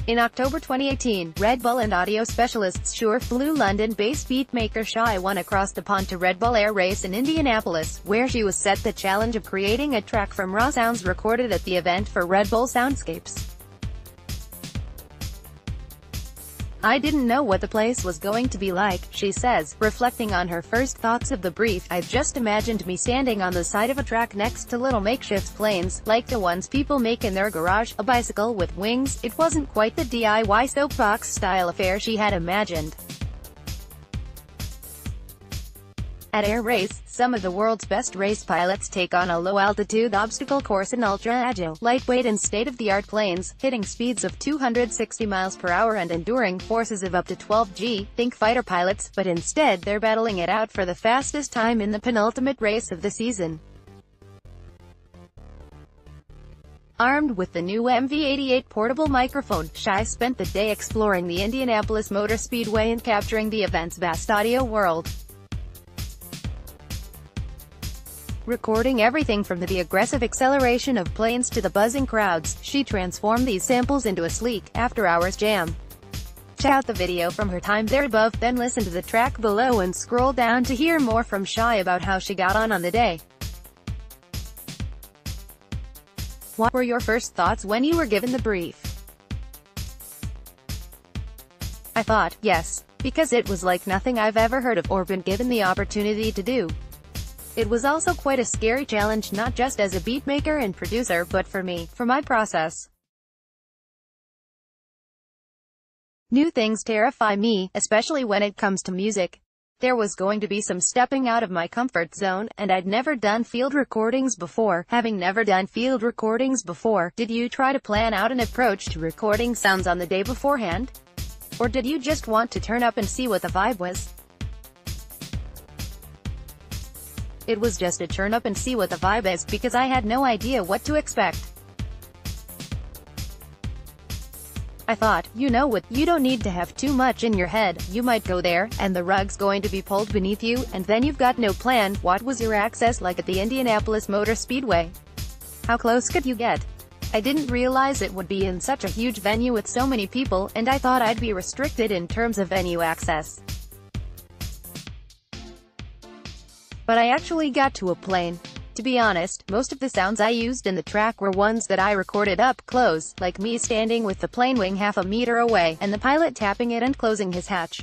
In October 2018, Red Bull and audio specialists Shure flew London-based beatmaker Shy One across the pond to Red Bull Air Race in Indianapolis, where she was set the challenge of creating a track from raw sounds recorded at the event for Red Bull Soundscapes. "I didn't know what the place was going to be like," she says, reflecting on her first thoughts of the brief. "I just imagined me standing on the side of a track next to little makeshift planes, like the ones people make in their garage, a bicycle with wings." It wasn't quite the DIY soapbox-style affair she had imagined. At Air Race, some of the world's best race pilots take on a low-altitude obstacle course in ultra-agile, lightweight and state-of-the-art planes, hitting speeds of 260 miles per hour and enduring forces of up to 12 G. Think fighter pilots, but instead they're battling it out for the fastest time in the penultimate race of the season. Armed with the new MV88 portable microphone, Shy spent the day exploring the Indianapolis Motor Speedway and capturing the event's vast audio world. Recording everything from the aggressive acceleration of planes to the buzzing crowds, she transformed these samples into a sleek, after-hours jam. Check out the video from her time there above, then listen to the track below and scroll down to hear more from Shy about how she got on the day. What were your first thoughts when you were given the brief? I thought, yes, because it was like nothing I've ever heard of or been given the opportunity to do. It was also quite a scary challenge, not just as a beatmaker and producer, but for me, for my process. New things terrify me, especially when it comes to music. There was going to be some stepping out of my comfort zone, and I'd never done field recordings before. Having never done field recordings before, did you try to plan out an approach to recording sounds on the day beforehand? Or did you just want to turn up and see what the vibe was? It was just a turn up and see what the vibe is, because I had no idea what to expect. I thought, you know what, you don't need to have too much in your head. You might go there, and the rug's going to be pulled beneath you, and then you've got no plan. What was your access like at the Indianapolis Motor Speedway? How close could you get? I didn't realize it would be in such a huge venue with so many people, and I thought I'd be restricted in terms of venue access. But I actually got to a plane. To be honest, most of the sounds I used in the track were ones that I recorded up close, like me standing with the plane wing half a meter away, and the pilot tapping it and closing his hatch.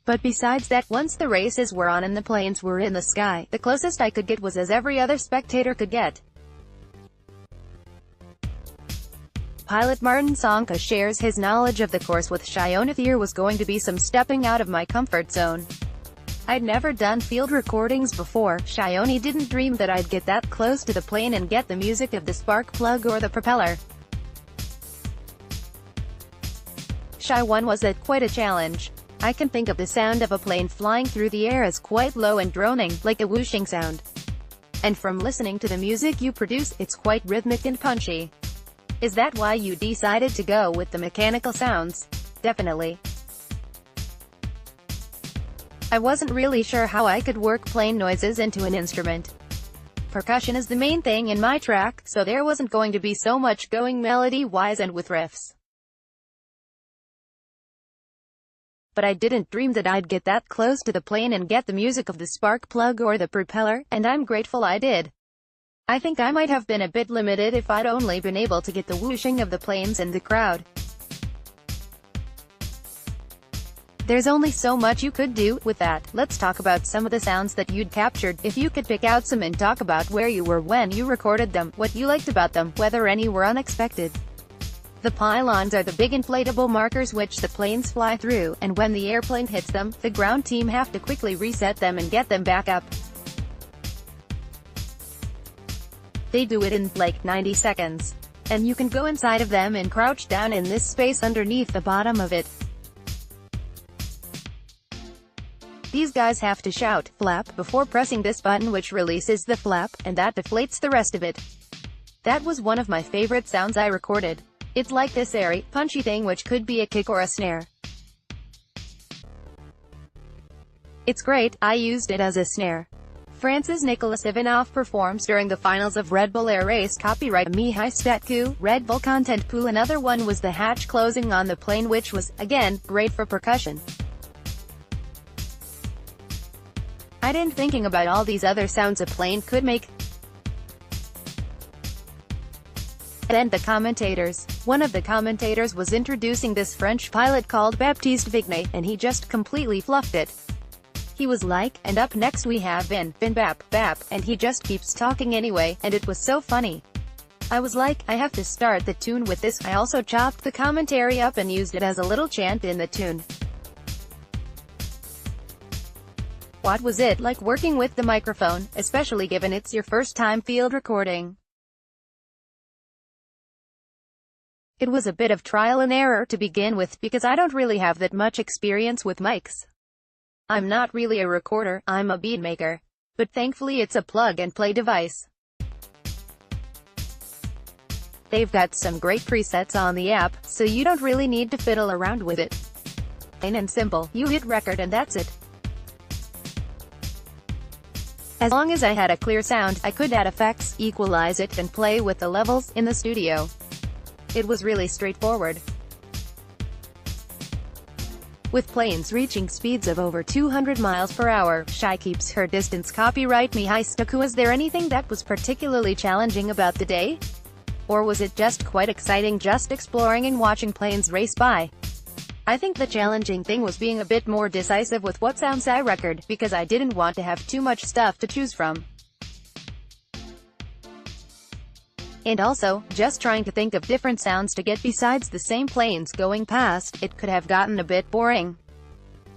But besides that, once the races were on and the planes were in the sky, the closest I could get was as every other spectator could get. Pilot Martin Sonka shares his knowledge of the course with Shy One. There was going to be some stepping out of my comfort zone. I'd never done field recordings before. Shy One didn't dream that I'd get that close to the plane and get the music of the spark plug or the propeller. Shy One was quite a challenge. I can think of the sound of a plane flying through the air as quite low and droning, like a whooshing sound. And from listening to the music you produce, it's quite rhythmic and punchy. Is that why you decided to go with the mechanical sounds? Definitely. I wasn't really sure how I could work plane noises into an instrument. Percussion is the main thing in my track, so there wasn't going to be so much going melody-wise and with riffs. But I didn't dream that I'd get that close to the plane and get the music of the spark plug or the propeller, and I'm grateful I did. I think I might have been a bit limited if I'd only been able to get the whooshing of the planes and the crowd. There's only so much you could do with that. Let's talk about some of the sounds that you'd captured, if you could pick out some, and talk about where you were when you recorded them, what you liked about them, whether any were unexpected. The pylons are the big inflatable markers which the planes fly through, and when the airplane hits them, the ground team have to quickly reset them and get them back up. They do it in, like, 90 seconds. And you can go inside of them and crouch down in this space underneath the bottom of it. These guys have to shout, flap, before pressing this button which releases the flap, and that deflates the rest of it. That was one of my favorite sounds I recorded. It's like this airy, punchy thing which could be a kick or a snare. It's great, I used it as a snare. France's Nicolas Ivanov performs during the finals of Red Bull Air Race. Copyright Me High Statku, Red Bull Content Pool. Another one was the hatch closing on the plane, which was, again, great for percussion. I didn't thinking about all these other sounds a plane could make. And the commentators. One of the commentators was introducing this French pilot called Baptiste Vignay, and he just completely fluffed it. He was like, and up next we have Bin Bap, and he just keeps talking anyway, and it was so funny. I was like, I have to start the tune with this. I also chopped the commentary up and used it as a little chant in the tune. What was it like working with the microphone, especially given it's your first time field recording? It was a bit of trial and error to begin with, because I don't really have that much experience with mics. I'm not really a recorder, I'm a beat maker. But thankfully it's a plug-and-play device. They've got some great presets on the app, so you don't really need to fiddle around with it. Plain and simple, you hit record and that's it. As long as I had a clear sound, I could add effects, equalize it, and play with the levels in the studio. It was really straightforward. With planes reaching speeds of over 200 miles per hour, Shy keeps her distance. Copyright Me High Statku. Was there anything that was particularly challenging about the day? Or was it just quite exciting, just exploring and watching planes race by? I think the challenging thing was being a bit more decisive with what sounds I record, because I didn't want to have too much stuff to choose from. And also, just trying to think of different sounds to get besides the same planes going past. It could have gotten a bit boring.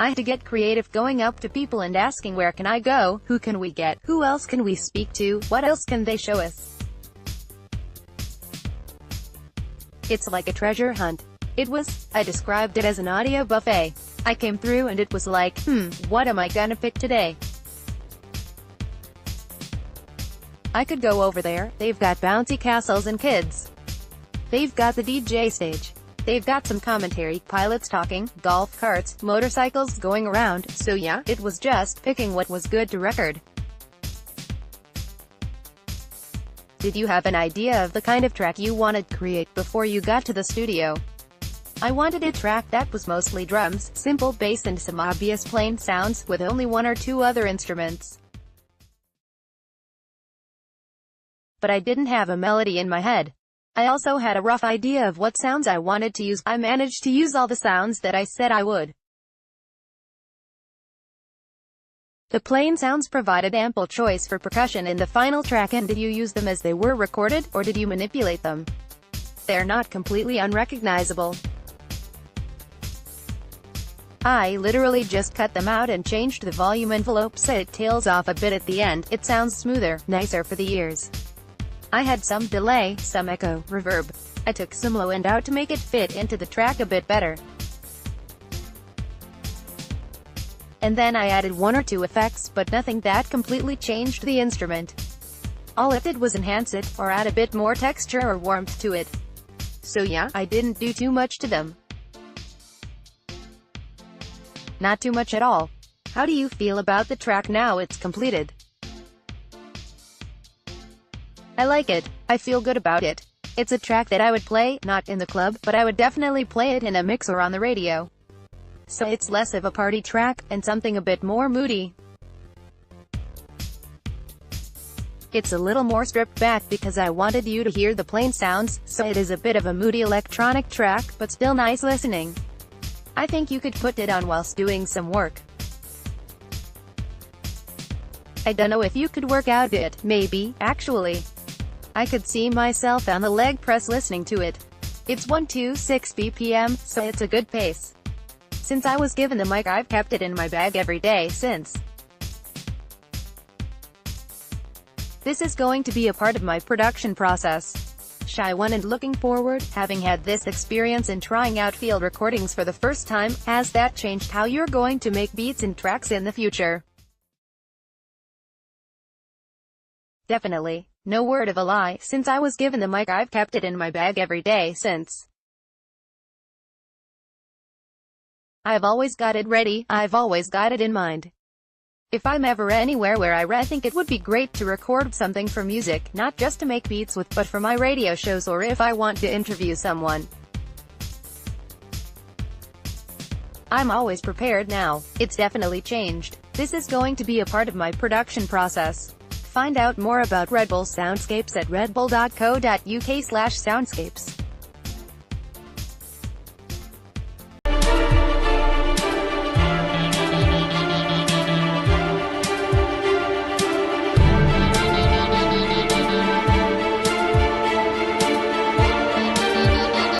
I had to get creative, going up to people and asking, where can I go, who can we get, who else can we speak to, what else can they show us? It's like a treasure hunt. I described it as an audio buffet. I came through and it was like, what am I gonna pick today? I could go over there. They've got bouncy castles and kids. They've got the DJ stage. They've got some commentary, pilots talking, golf carts, motorcycles going around. So yeah, it was just picking what was good to record. Did you have an idea of the kind of track you wanted to create before you got to the studio? I wanted a track that was mostly drums, simple bass and some obvious plain sounds, with only one or two other instruments. But I didn't have a melody in my head. I also had a rough idea of what sounds I wanted to use. I managed to use all the sounds that I said I would. The plain sounds provided ample choice for percussion in the final track. And did you use them as they were recorded, or did you manipulate them? They're not completely unrecognizable. I literally just cut them out and changed the volume envelope so it tails off a bit at the end. It sounds smoother, nicer for the ears. I had some delay, some echo, reverb. I took some low end out to make it fit into the track a bit better. And then I added one or two effects, but nothing that completely changed the instrument. All it did was enhance it, or add a bit more texture or warmth to it. So yeah, I didn't do too much to them. Not too much at all. How do you feel about the track now it's completed? I like it. I feel good about it. It's a track that I would play, not in the club, but I would definitely play it in a mix or on the radio. So it's less of a party track, and something a bit more moody. It's a little more stripped back because I wanted you to hear the plain sounds, so it is a bit of a moody electronic track, but still nice listening. I think you could put it on whilst doing some work. I don't know if you could work out it, maybe, actually. I could see myself on the leg press listening to it. It's 126 BPM, so it's a good pace. Since I was given the mic, I've kept it in my bag every day since. This is going to be a part of my production process. Shy one, and looking forward, having had this experience in trying out field recordings for the first time, has that changed how you're going to make beats and tracks in the future? Definitely. No word of a lie, since I was given the mic, I've kept it in my bag every day since. I've always got it ready, I've always got it in mind. If I'm ever anywhere where I think it would be great to record something for music, not just to make beats with, but for my radio shows or if I want to interview someone. I'm always prepared now. It's definitely changed. This is going to be a part of my production process. Find out more about Red Bull Soundscapes at redbull.co.uk/soundscapes.